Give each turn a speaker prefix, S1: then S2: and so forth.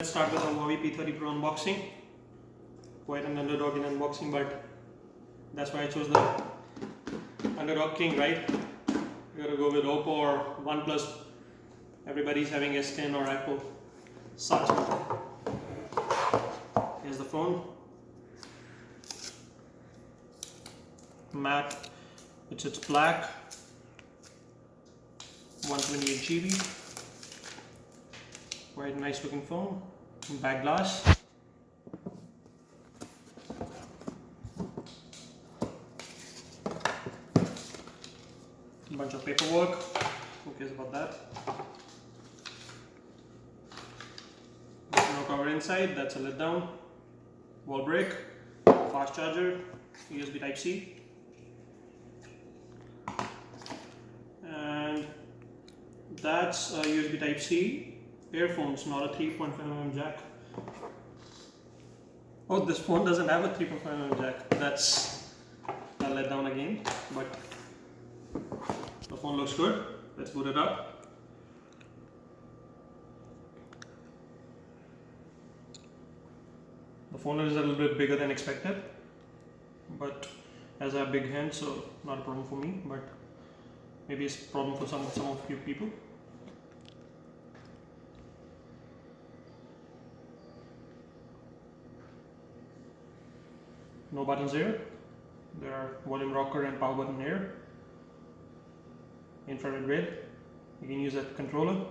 S1: Let's start with our Huawei P30 Pro unboxing. Quite an underdog in unboxing, but that's why I chose the Underdog King, right? You gotta go with Oppo or OnePlus. Everybody's having S10 or Apple. Sucks. Here's the phone. Matte, it's black. 128 GB. Quite nice looking phone. Back glass. Bunch of paperwork. Who cares about that? No cover inside. That's a letdown. Wall break. Fast charger. USB Type C. And that's a USB Type C. Earphones, not a 3.5mm jack. Oh, this phone doesn't have a 3.5mm jack. That's a letdown again, but the phone looks good. Let's boot it up. The phone is a little bit bigger than expected, but as I have big hands, so not a problem for me, but maybe it's a problem for some of you people. No buttons here. There are volume rocker and power button here. Infrared red. You can use that controller.